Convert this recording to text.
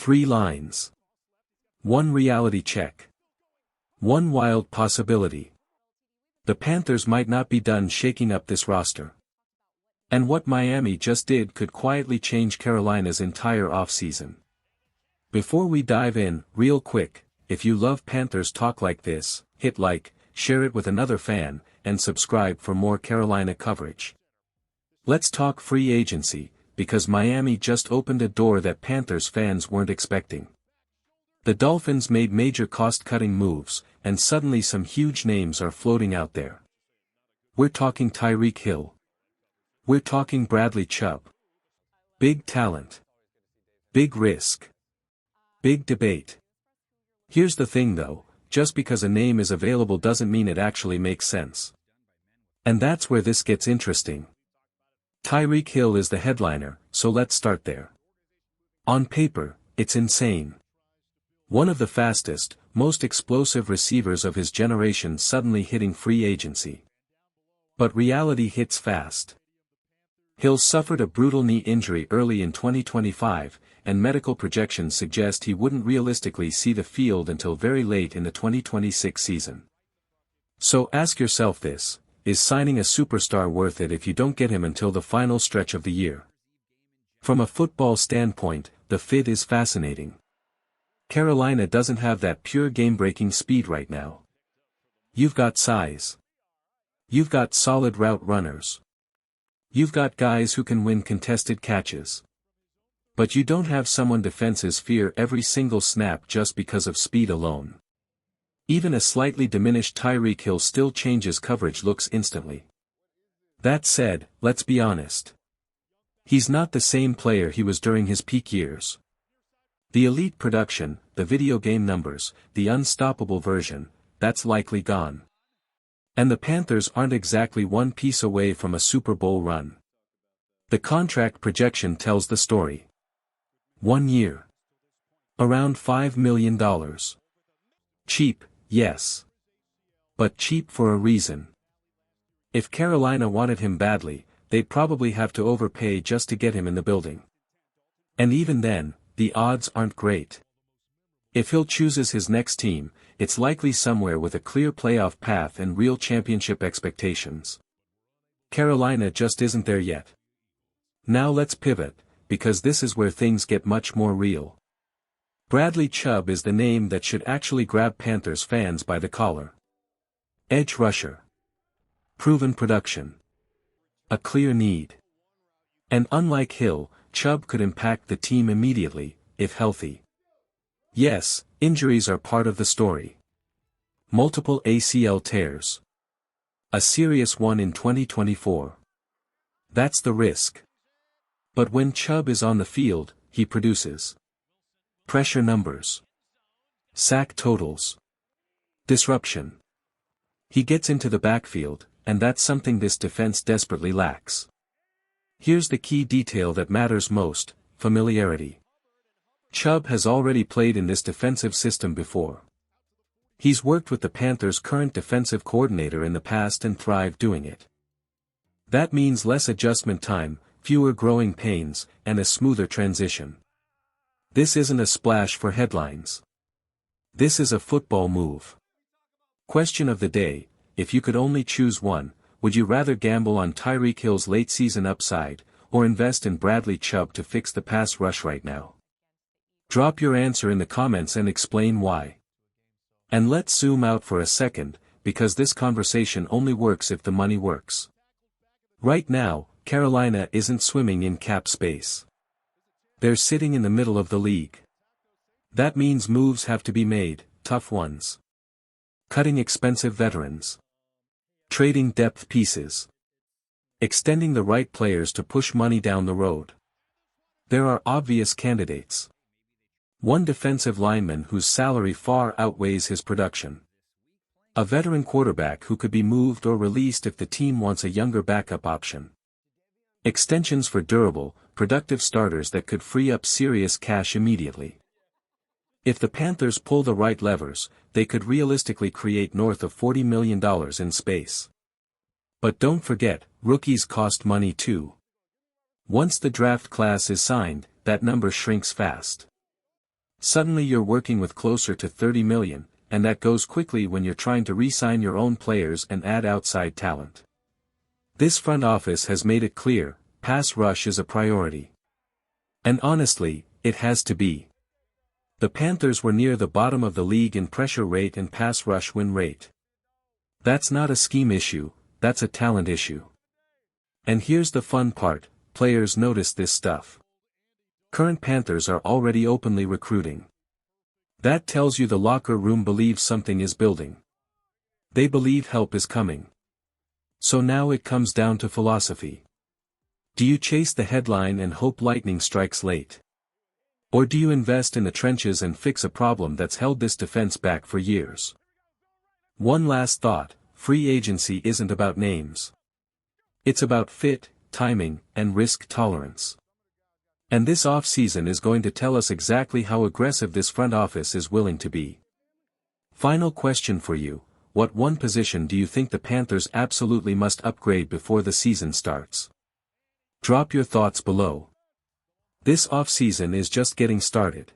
3 lines. 1 reality check. 1 wild possibility. The Panthers might not be done shaking up this roster. And what Miami just did could quietly change Carolina's entire offseason. Before we dive in, real quick, if you love Panthers talk like this, hit like, share it with another fan, and subscribe for more Carolina coverage. Let's talk free agency, because Miami just opened a door that Panthers fans weren't expecting. The Dolphins made major cost-cutting moves, and suddenly some huge names are floating out there. We're talking Tyreek Hill. We're talking Bradley Chubb. Big talent. Big risk. Big debate. Here's the thing though, just because a name is available doesn't mean it actually makes sense. And that's where this gets interesting. Tyreek Hill is the headliner, so let's start there. On paper, it's insane. One of the fastest, most explosive receivers of his generation suddenly hitting free agency. But reality hits fast. Hill suffered a brutal knee injury early in 2025, and medical projections suggest he wouldn't realistically see the field until very late in the 2026 season. So ask yourself this, is signing a superstar worth it if you don't get him until the final stretch of the year? From a football standpoint, the fit is fascinating. Carolina doesn't have that pure game-breaking speed right now. You've got size. You've got solid route runners. You've got guys who can win contested catches. But you don't have someone defenses fear every single snap just because of speed alone. Even a slightly diminished Tyreek Hill still changes coverage looks instantly. That said, let's be honest. He's not the same player he was during his peak years. The elite production, the video game numbers, the unstoppable version, that's likely gone. And the Panthers aren't exactly one piece away from a Super Bowl run. The contract projection tells the story. 1 year. Around $5 million. Cheap, yes. But cheap for a reason. If Carolina wanted him badly, they'd probably have to overpay just to get him in the building. And even then, the odds aren't great. If Hill chooses his next team, it's likely somewhere with a clear playoff path and real championship expectations. Carolina just isn't there yet. Now let's pivot, because this is where things get much more real. Bradley Chubb is the name that should actually grab Panthers fans by the collar. Edge rusher. Proven production. A clear need. And unlike Hill, Chubb could impact the team immediately, if healthy. Yes, injuries are part of the story. Multiple ACL tears. A serious one in 2024. That's the risk. But when Chubb is on the field, he produces. Pressure numbers. Sack totals. Disruption. He gets into the backfield, and that's something this defense desperately lacks. Here's the key detail that matters most, familiarity. Chubb has already played in this defensive system before. He's worked with the Panthers' current defensive coordinator in the past and thrived doing it. That means less adjustment time, fewer growing pains, and a smoother transition. This isn't a splash for headlines. This is a football move. Question of the day, if you could only choose one, would you rather gamble on Tyreek Hill's late-season upside, or invest in Bradley Chubb to fix the pass rush right now? Drop your answer in the comments and explain why. And let's zoom out for a second, because this conversation only works if the money works. Right now, Carolina isn't swimming in cap space. They're sitting in the middle of the league. That means moves have to be made, tough ones. Cutting expensive veterans. Trading depth pieces. Extending the right players to push money down the road. There are obvious candidates. One defensive lineman whose salary far outweighs his production. A veteran quarterback who could be moved or released if the team wants a younger backup option. Extensions for durable, productive starters that could free up serious cash immediately. If the Panthers pull the right levers, they could realistically create north of $40 million in space. But don't forget, rookies cost money too. Once the draft class is signed, that number shrinks fast. Suddenly you're working with closer to 30 million, and that goes quickly when you're trying to re-sign your own players and add outside talent. This front office has made it clear, pass rush is a priority. And honestly, it has to be. The Panthers were near the bottom of the league in pressure rate and pass rush win rate. That's not a scheme issue, that's a talent issue. And here's the fun part, players notice this stuff. Current Panthers are already openly recruiting. That tells you the locker room believes something is building. They believe help is coming. So now it comes down to philosophy. Do you chase the headline and hope lightning strikes late? Or do you invest in the trenches and fix a problem that's held this defense back for years? One last thought, free agency isn't about names. It's about fit, timing, and risk tolerance. And this off-season is going to tell us exactly how aggressive this front office is willing to be. Final question for you, what one position do you think the Panthers absolutely must upgrade before the season starts? Drop your thoughts below. This off-season is just getting started.